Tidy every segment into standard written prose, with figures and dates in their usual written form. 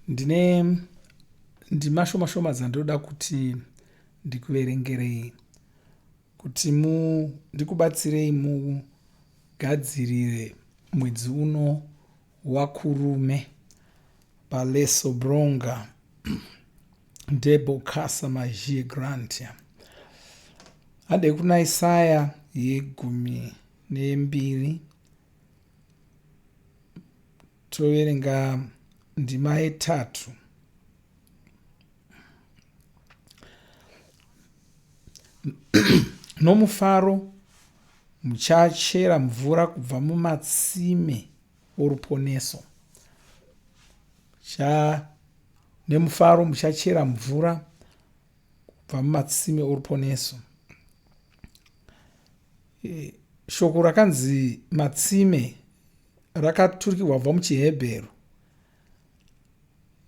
Ndine ndimashoma dzandoda kuti ndikuverengerei kuti ndikubatsirei mugadzirire mwedzi uno wakurume paleso bronga ndebokasa majie grant. Hade kuna Isaya 12 toverenga ndima 3. Nomufaro muchachera mvura kubva mumatsime oruponeso. Nemufaro muchachera mvura kubva mumatsime oruponeso. Shoko rakanzi matsime rakaturikirwa kubva muchihebheru.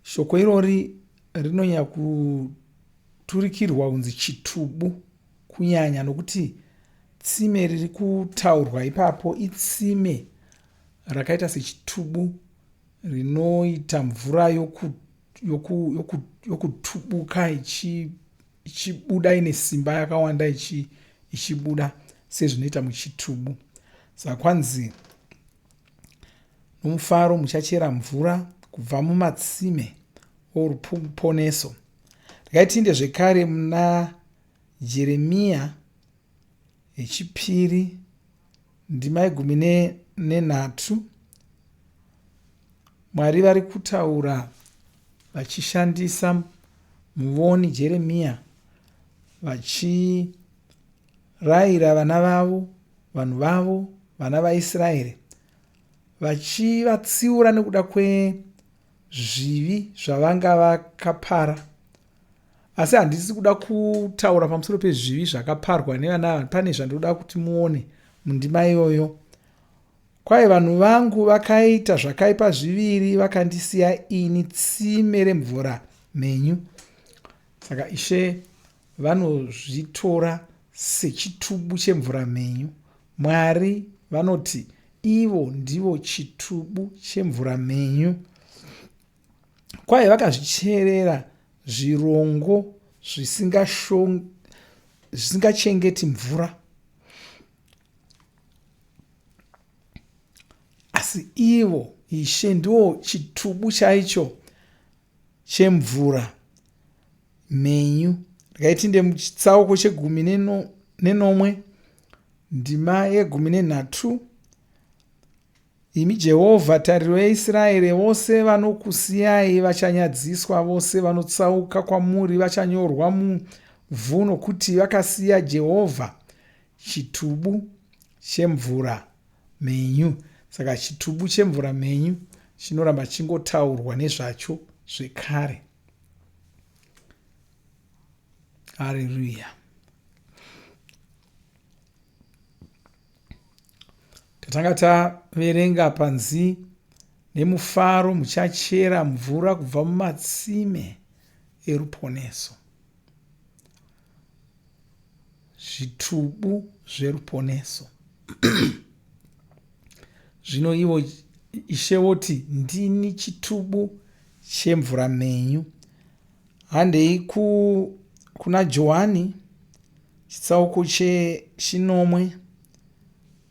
Shoko irori rinonyanya kuturikirwa kunzi chitubu kunyanya nokuti tsime riri kutaurwa ipapo itsime rakaita sechitubu rinoita mvura yokutubuka ichibuda ine simba yakawanda ichibuda sezvinoita muchitubu. Saka kwanzi nomufaro muchachera mvura kubva mumatsime oruponeso. Ndakaitinde zvekare muna Jeremia 2 ndima 13. Mwari vari kutaura vachishandisa muvoni Jeremia vachirayira vanhu vavo vana vaIsraeri, vachivatsiura nekuda kwezvivi zvavanga vakapara. Asi handisi kuda kutaura pamusoro pezvivi zvakaparwa nevana. Pane zvandoda kuti muone mundima iyoyo. Kwai vanhu vangu vakaita zvakaipa zviviri, vakandisiya ini tsime remvura menyu. Saka Ishe vanozvitora sechitubu chemvura menyu. Mwari vanoti ivo ndivo chitubu chemvura menyu. Kwai vakazvicherera zvirongo zvisingachengeti mvura, asi ivo Ishe ndiwo chitubu chaicho chemvura menyu. Ndakaitinde muchitsauko 14 ndima 13. Imi Jehovha, tariro yeIsraeri, vose vanokusiyai vachanyadziswa, vose vanotsauka kwamuri vachanyorwa muvhu, nokuti vakasiya Jehovha, chitubu chemvura menyu. Saka chitubu chemvura menyu chinoramba chingotaurwa nezvacho zvekare. Haleluya. Tatanga taverenga panzi nemufaro muchachera mvura kubva mumatsime eruponeso. Zvitubu zveruponeso. Zvino ivo Ishe voti ndini chitubu chemvura menyu. Handei kuna Johani chitsauko 9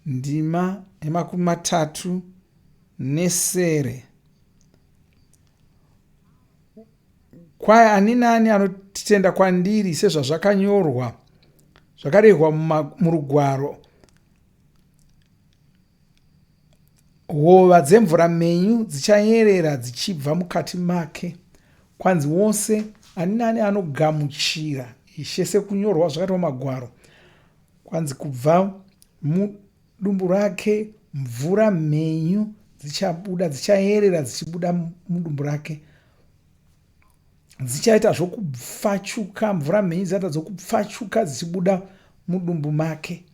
ndima 37. Kwai ani nani anotenda kwandiri sezvazvakanyorwa zvakarehwa murugwaro, hova dzemvura menyu dzichayerera dzichibva mukati make. Kwanzi wose ani nani anogamuchira Ishe sekunyorwa zvakati mumagwaro, kwanzi kubva mudumbu rake mvura menyu dzichabuda, dzichayerera dzichibuda mudumbu rake. Dzichaita zvokupfachuka, mvura menyu dzichaita zvokupfachuka dzichibuda mudumbu make.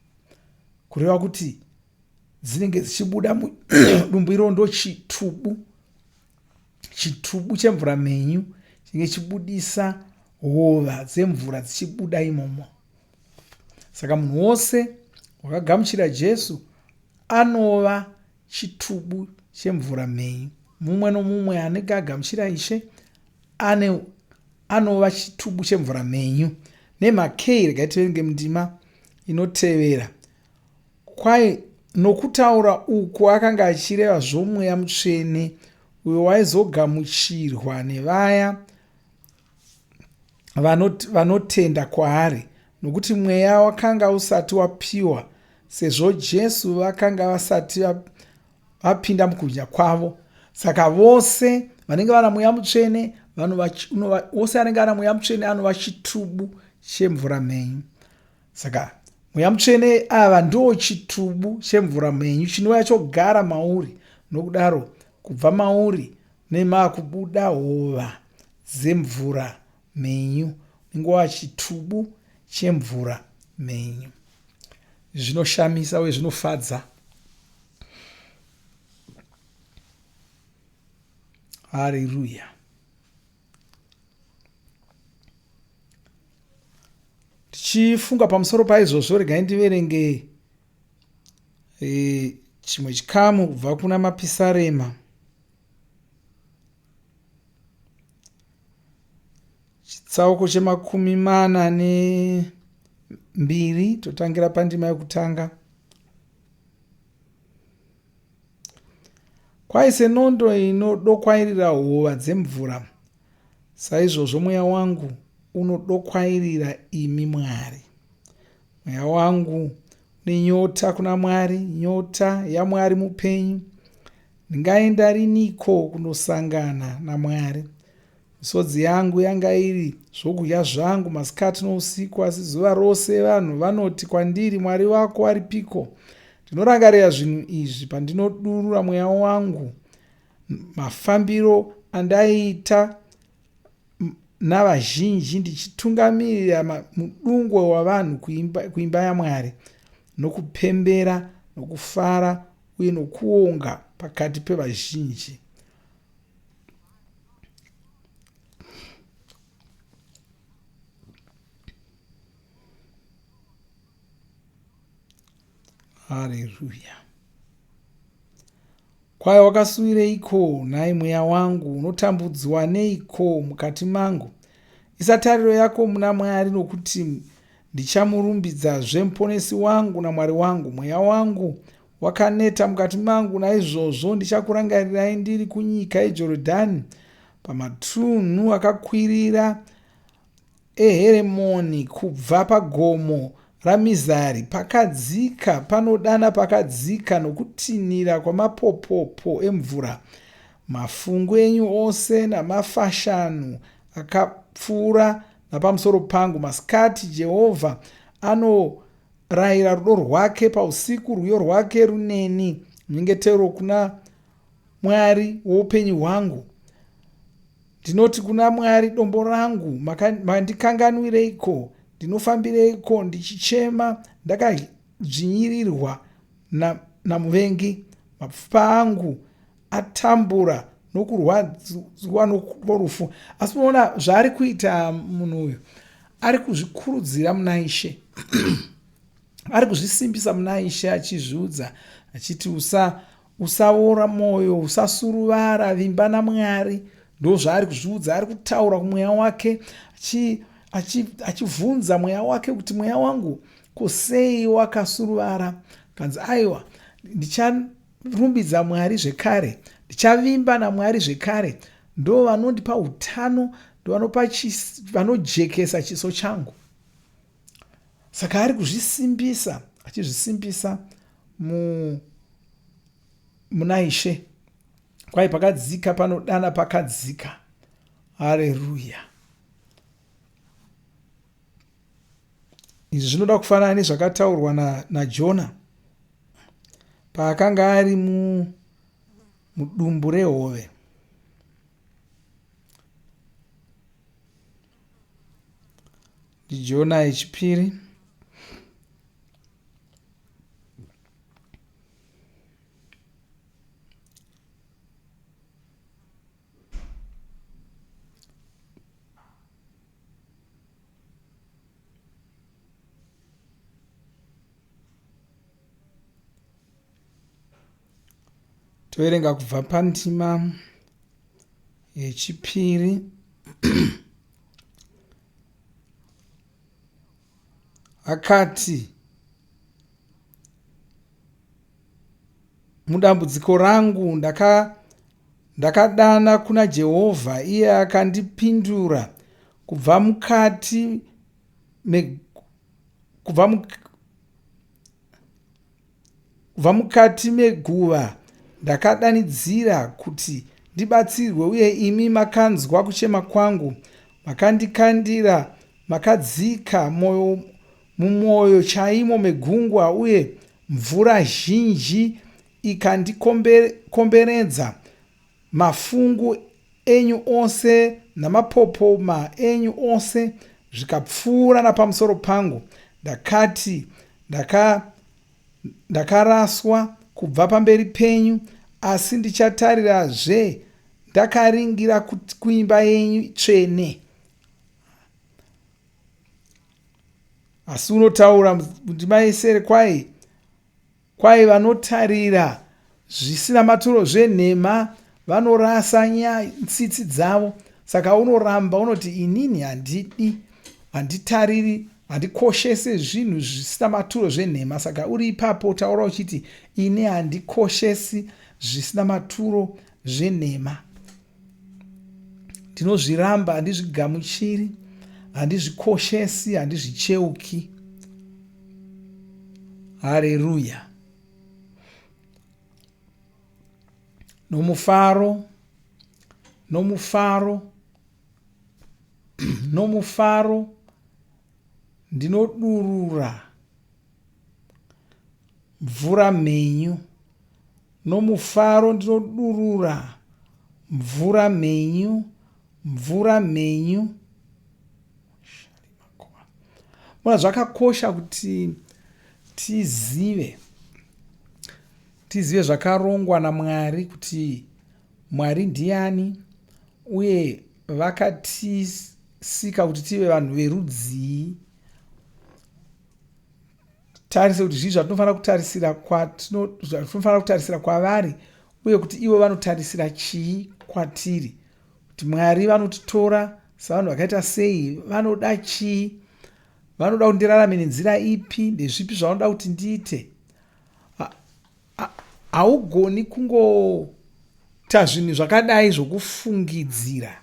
Kureva kuti dzinenge dzichibuda mudumbu iro ndo chitubu chemvura menyu chinenge chibudisa hova dzemvura dzichibuda imomo. Saka munhu wose wakagamuchira Jesu anova chitubu chemvura mhenyu. Mumwe nomumwe anenge agamuchira Ishe anova chitubu chemvura mhenyu. Nemhakei regai tivenge mundima inotevera. Kwai nokutaura uku akanga achireva zvomweya mutsvene uyo waizogamuchirwa nevaya vanotenda kwaari, nokuti mweya wakanga usati wapiwa sezvo Jesu vakanga vasati vapinda mukubwinya kwavo. Saka vose vanenge vana mweya mutsvene vose anenge ana mweya mutsvene anova chitubu chemvura mhenyu. Saka mweya mutsvene ava ndo chitubu chemvura mhenyu chinova chogara mauri. Nokudaro kubva mauri nemakubuda hova dzemvura mhenyu, ingova chitubu chemvura mhenyu. Zvinoshamisa uye zvinofadza. Haleluya. Tichifunga pamusoro paizvozvo, regai ndiverenge chimwe chikamu kubva kuna Mapisarema chitsauko 42, totangira pandima yekutanga. Kwai senondo inodokwairira hova dzemvura, saizvozvo mweya wangu unodokwairira imi Mwari. Mweya wangu une nyota kuna Mwari, nyota yaMwari mupenyu. Ndingaenda riniko kunosangana naMwari? Misodzi yangu yanga iri zvokudya zvangu masikati nousiku, asi zuva rose vanhu vanoti kwandiri, Mwari wako aripiko? Ndinorangarira zvinhu izvi pandinodurura mweya wangu, mafambiro andaiita navazhinji ndichitungamirira mudungwe wavanhu kuimba yaMwari, nokupembera, nokufara uye nokuonga pakati pevazhinji. Haleluya. Kwai wakasuwireiko, nhai mweya wangu? Unotambudzwa neiko mukati mangu? Isa tariro yako muna Mwari, nokuti ndichamurumbidzazve muponesi wangu naMwari wangu. Mweya wangu wakaneta mukati mangu, naizvozvo ndichakurangarirai ndiri kunyika yeJorodhani, pamatunhu akakwirira eHerimoni, kubva pagomo raMizari, pakadzika panodana pakadzika, nokutinhira kwamapopopo emvura. Mafungu enyu ose namafashanu akapfuura napamusoro pangu. Masikati Jehovha anorayira rudo rwake, pausiku rwiyo rwake runeni. Nyengetero kuna Mwari woupenyu hwangu. Ndinoti kuna Mwari dombo rangu, mandikanganwireiko? Ndinofambireiko ndichichema ndakadzvinyirirwa namuvengi? Mapfupa angu atambura nokurwadziwa norufu. Asi unoona zvaari kuita munhu uyu, ari kuzvikurudzira muna Ishe ari kuzvisimbisa muna Ishe, achizviudza achiti usaora mwoyo, usasuruvara, vimba naMwari. Ndo zvaari kuzviudza. Ari kutaura kumweya wake, achivhunza mweya wake kuti mweya wangu, kusei wakasuruvara? Kanzi aiwa, ndicharumbidza Mwari zvekare, ndichavimba naMwari zvekare. Ndo vanondipa utano, ndo vanojekesa chiso changu. Saka ari kuzvisimbisa, achizvisimbisa muna Ishe. Kwai pakadzika panodana pakadzika. Haleluya. Izvi zvinoda kufanana nezvakataurwa naJona paakanga ari mudumbu rehove. NdiJona yechipiri toerenga kubva pandima yechipiri akati, mudambudziko rangu ndakadana kuna Jehovha, iye akandipindura kubva mukati meguva. Ndakadanidzira kuti ndibatsirwe, uye imi makanzwa kuchema kwangu. Makandikandira, makadzika mumwoyo chaimo megungwa, uye mvura zhinji ikandikomberedza. Mafungu enyu ose namapopoma enyu ose zvikapfuura napamusoro pangu. Ndakati, ndakaraswa kubva pamberi penyu, asi ndichatarirazve ndakaringira kuimba yenyu tsvene. Asi unotaura ndima yesere kwai vanotarira zvisina maturo zvenhema vanorasa tsitsi dzavo. Saka unoramba unoti inini handitariri, handikoshese zvinhu zvisina maturo zvenhema. Saka uri ipapo utaura uchiti ini handikoshesi zvisina maturo zvenhema. Ndinozviramba, handizvigamuchiri, handizvikoshesi, handizvicheuki. Haleluya. Nomufaro ndinodurura mvura mhenyu. Nomufaro ndinodurura mvura mhenyu. Muna zvakakosha kuti tizive zvakarongwa naMwari, kuti Mwari ndiani, uye vakatisika kuti tive vanhu verudzii. Tarise kuti zvii zvatinofanira kutarisira kwavari, uye kuti ivo vanotarisira chii kwatiri. Kuti Mwari vanotitora savanhu vakaita sei, vanoda chii, vanoda kuti ndirarame nenzira ipi, ndezvipi zvavanoda kuti ndiite. Haugoni kungoita zvinhu zvakadai zvokufungidzira,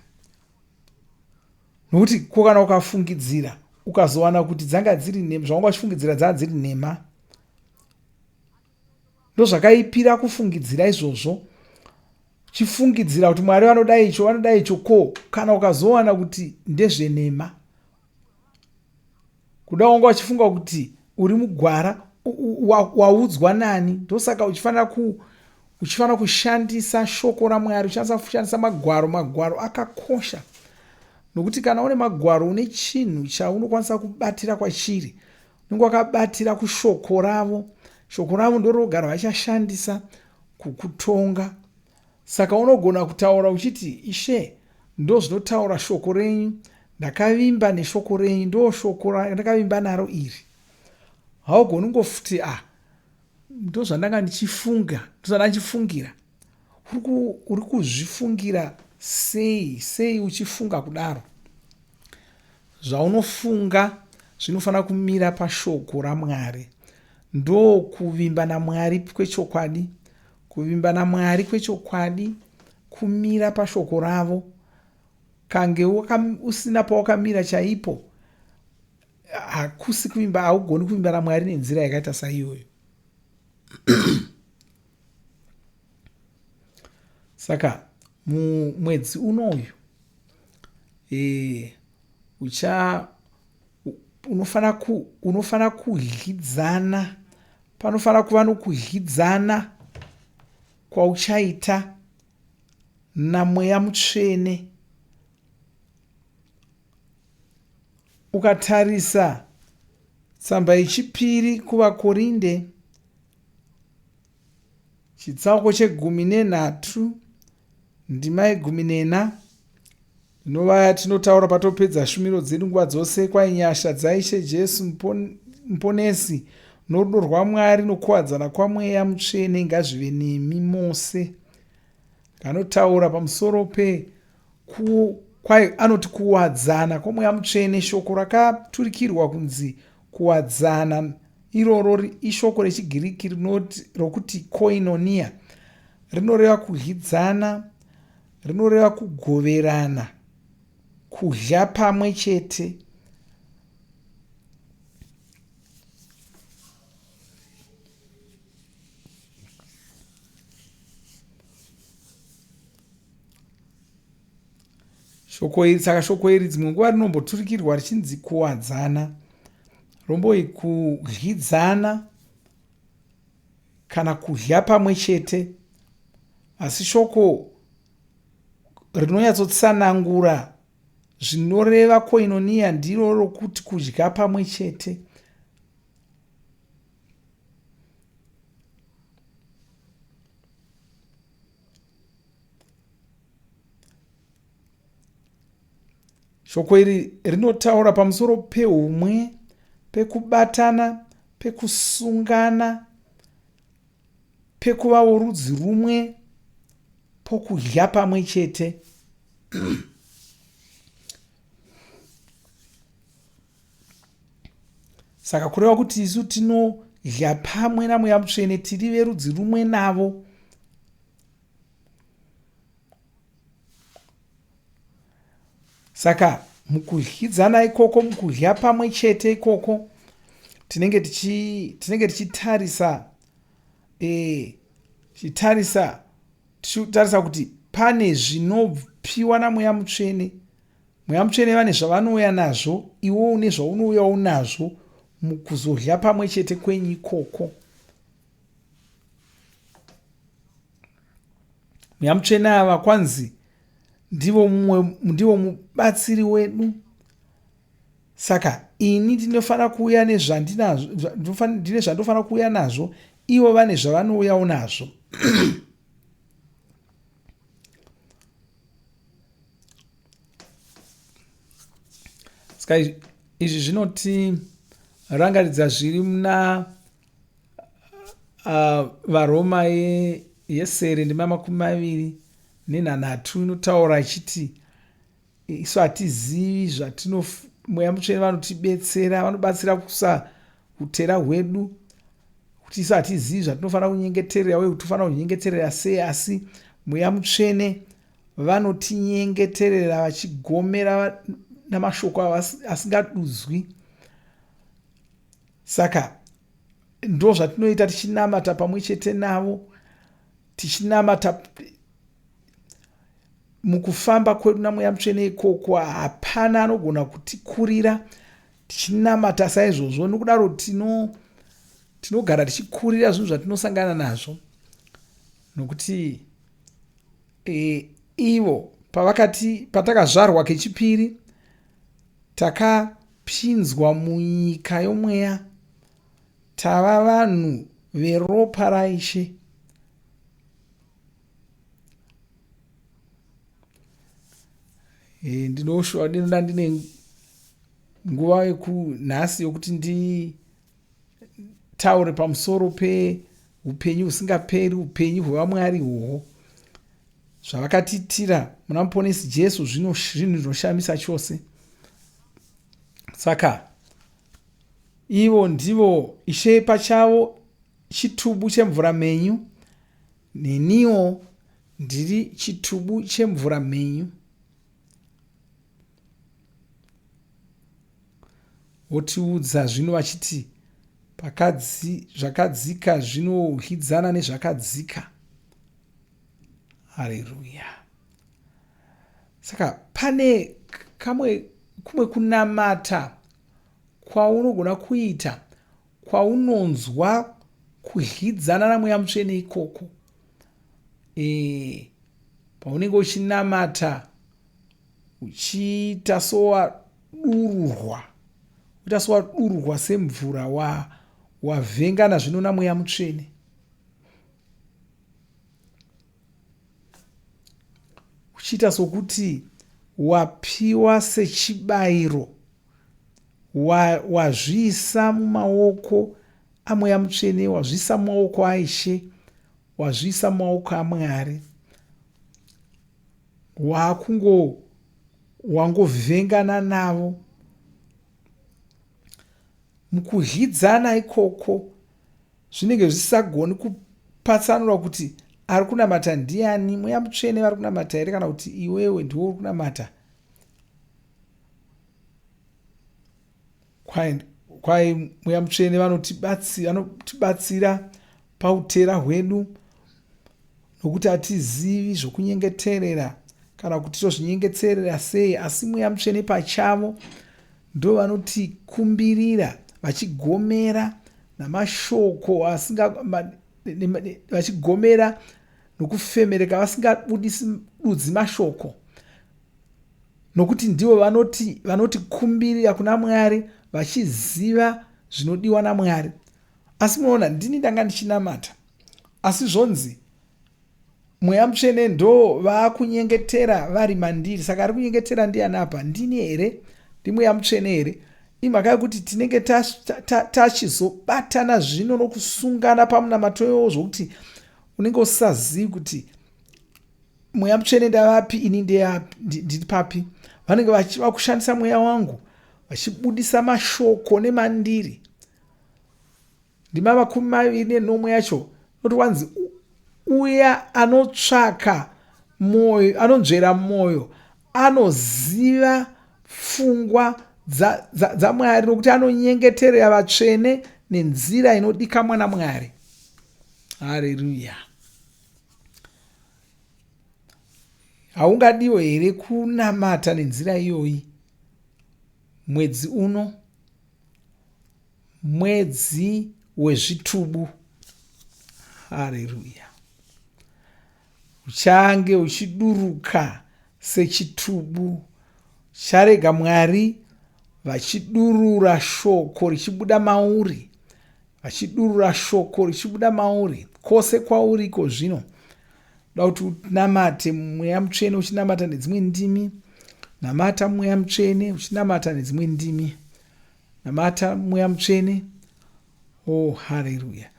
nokuti kana ukafungidzira ukazowana kuti dzanga dziri nhema, zvawanga uchifungidzira dzanga dziri nhema, ndozvakaipira kufungidzira izvozvo. Chifungidzira kuti Mwari vanoda icho ko, kana ukazowana kuti ndezvenhema, kuda wanga uchifunga kuti uri mugwara, waudzwa nani. Ndosaka uchifanira kushandisa shoko raMwari, kushandisa magwaro akakosha. Nokuti kana une magwaro, une chinhu chaunokwanisa kubatira kwachiri, unenge wakabatira kushoko ravo. Shoko ravo ndorogara vachashandisa kukutonga. Saka unogona kutaura uchiti, Ishe, ndozvinotaura shoko renyu, ndakavimba neshoko renyu, ndo shoko randakavimba naro iri. Haugoni ngofuti ndozvandanga ndichifungira. Uri kuzvifungira sei uchifunga kudaro? Zvaunofunga zvinofanira kumira pashoko raMwari. Ndo kuvimba naMwari kwechokwadi. Kuvimba naMwari kwechokwadi kumira pashoko ravo. Kange usina pawakamira chaipo, hakusi kuvimba. Haugoni kuvimba naMwari nenzira yakaita saiyoyo. Saka mwedzi unoyu unofanira kudyidzana. Panofanira kuva nokudyidzana kwauchaita naMweya Mutsvene. Ukatarisa tsamba yechipiri kuvaKorinde, chitsauko 13, ndima 14, inova yatinotaura patopedza shumiro dzedu nguva dzose. Kwai nyasha dzaIshe Jesu muponesi norudo rwaMwari nokuwadzana kwaMweya Mutsvene ngazvive nemi mose. Kanotaura pamusoro kwai anoti kuwadzana kwomweya mutsvene. Shoko rakaturikirwa kunzi kuwadzana iroro ishoko rechigiriki rokuti koinonia, rinoreva kudyidzana, rinoreva kugoverana, kudya pamwe chete. Saka shoko iri dzimwe nguva rinomboturikirwa richinzi kuwadzana, romboi kudyidzana kana kudya pamwe chete. Asi shoko rinonyatsotsanangura zvinoreva koinonia ndiro rokuti kudya pamwe chete. Shoko iri rinotaura pamusoro peumwe, pekubatana, pekusungana, pekuvawo rudzi rumwe, pokudya pamwe chete. Saka kureva kuti isu tinodya pamwe namweya mutsvene, tiri verudzi rumwe navo. Saka mukudyidzana ikoko, mukudya pamwe chete ikoko, tinenge tichitarisa kuti pane zvinopiwa namweya mutsvene. Mweya mutsvene vane zvavanouya nazvo, iwo une zvaunouyawo nazvo mukuzodya pamwe chete kwenyu ikoko. Mweya mutsvene ava kwanzi ndivo mubatsiri wedu. Saka ini ndinofanira kuuya ndine zvandofanira kuuya nazvo, ivo vane zvavanouyawo nazvo. Saka izvi zvinotirangaridza zviri muna vaRoma yesere ndima 26 inotaura ichiti isu hatizivi mweya mutsvene vanotibetsera, vanobatsira kusa utera hwedu, kuti isu hatizivi zvatinofanira kunyengeterera uye kuti tofanira kunyengeterera sei. Asi mweya mutsvene vanotinyengeterera vachigomera namashoko asingadudzwi. Saka ndo zvatinoita tichinamata pamwe chete navo, tichinamata mukufamba kwedu namweya mutsvene ikoko. Hapana anogona kutikurira tichinamata saizvozvo. Nokudaro tinogara tichikurira zvinhu zvatinosangana nazvo, nokuti ivo patakazvarwa kechipiri takapinzwa munyika yomweya, tava vanhu veropa raIshe. Ndinoda ndine nguva yekunhasi yokuti nditaure pamusoro peupenyu husingaperi, upenyu hwevamwari ihwohwo. Zvavakatiitira muna muponesi Jesu zvinhu zvinoshamisa chose. Saka ivo ndivo Ishe pachavo chitubu chemvura menyu, neniwo ndiri chitubu chemvura menyu. Votiudza zvino vachiti zvakadzika zvinodyidzana nezvakadzika. Haleluya. Saka pane kumwe kunamata kwaunogona kuita, kwaunonzwa kudyidzana namweya mutsvene ikoko. Paunenge uchinamata uchiita sowadururwa, uita sowadururwa semvura, wavhengana zvino namweya mutsvene. Uchiita sokuti wapiwa sechibayiro, wazviisa mumaoko amweya mutsvene, wazviisa mumaoko aIshe, wazviisa mumaoko aMwari. wangovhengana navo. Mukudyidzana ikoko zvinenge zvisagoni kupatsanura kuti ari kunamata ndiani, Mweya Mutsvene vari kunamata here kana kuti iwewe ndiwo uri kunamata. Kwai Mweya Mutsvene vanotibatsira pautera hwedu, nokuti hatizivi zvokunyengeterera kana kuti tozvinyengeterera sei, asi Mweya Mutsvene pachavo ndo vanotikumbirira vachigomera namashoko vachigomera nokufemereka vasingabudisi budzi mashoko, nokuti ndivo vanotikumbirira kuna Mwari vachiziva zvinodiwa naMwari. Asi munoona, ndini ndanga ndichinamata, asi zvonzi Mweya Mutsvene ndo vaakunyengetera vari mandiri. Saka ari kunyengetera ndiani apa? Ndini here? NdiMweya Mutsvene here? Imhaka yekuti tinenge tachizobatana zvino nokusungana pamunamato iwowo zvokuti unenge usazivi kuti Mweya Mutsvene ndavapi, ini ndiri papi. Vanenge vakushandisa mweya wangu vachibudisa mashoko nemandiri. Ndima 24 yacho noti wanzi uya anotsvaka moyo, anonzvera moyo, anoziva pfungwa dzaMwari, nokuti anonyengeterera vatsvene nenzira inodikamwa naMwari. Haleluya! Haungadiwo here kunamata nenzira iyoyi mwedzi uno, mwedzi wezvitubu? Haleluya! Uchange uchiduruka sechitubu. Charega Mwari vachidurura shoko richibuda mauri, vachidurura shoko richibuda mauri kwose kwauriko zvino. Da kuti unamate Mweya Mutsvene uchinamata nedzimwe ndimi. Namata Mweya Mutsvene uchinamata nedzimwe ndimi. Namata Mweya Mutsvene. Oh, haleluya!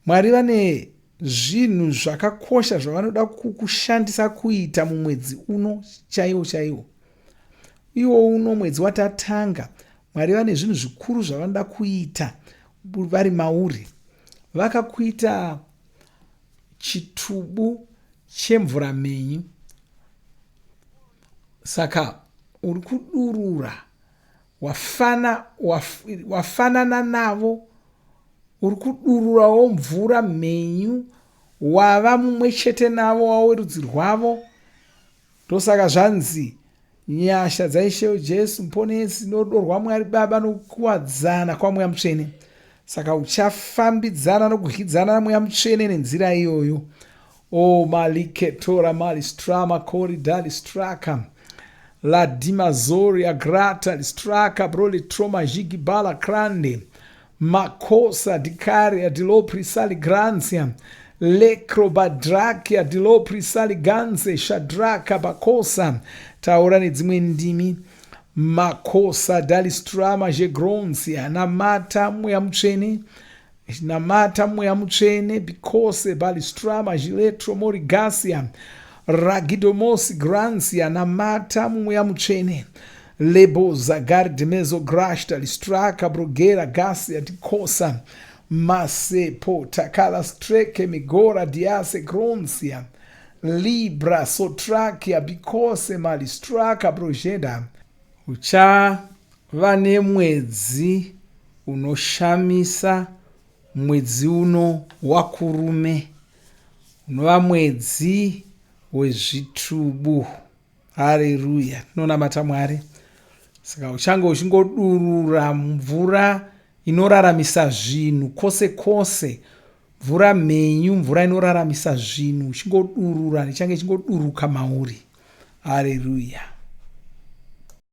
Mwari vane zvinhu zvakakosha zvavanoda kukushandisa kuita mumwedzi uno chaiwo. Iwo uno mwedzi watatanga, Mwari vane zvinhu zvikuru zvavanoda kuita vari mauri. Vakakuita chitubu chemvura menyu. Saka uri kudurura, wafanana navo, uri kudururawo mvura mhenyu, wava mumwe chete navo, wawe rudzi rwavo. Ndosaka zvanzi nyasha dzaIshe Jesu Muponesi norudo rwaMwari Baba nokuwadzana kwaMweya Mutsvene. Saka uchafambidzana nokudyidzana naMweya Mutsvene nenzira iyoyo. O maliketora malistrama corida listraka la dimazoria grata listraka brolitroma jigibala crande makosa dicaria diloprisali grantia lecrobadrakia diloprisali ganze shadraka bakosa. Taura nedzimwe ndimi. Makosa dalistrama jegronsia. Namata Mweya Mutsvene, namata Mweya Mutsvene, bikose balistrama jiletro morigasia ragidomosi gransia. Namata Mweya Mutsvene. Lebo zagard mezo grashta listraka brogera gasia dikosa masepo takala streke migora diase gronsia libra sotrakia bikose malistraka brojeda. Uchava nemwedzi unoshamisa, mwedzi uno wakurume, unova mwedzi wezvitubu. Haleluya! Tinonamata Mwari. Saka uchange uchingodurura mvura inoraramisa zvinhu kwose kwose, mvura mhenyu, mvura inoraramisa zvinhu, uchingodurura, ichange ichingoduruka mauri. Haleluya!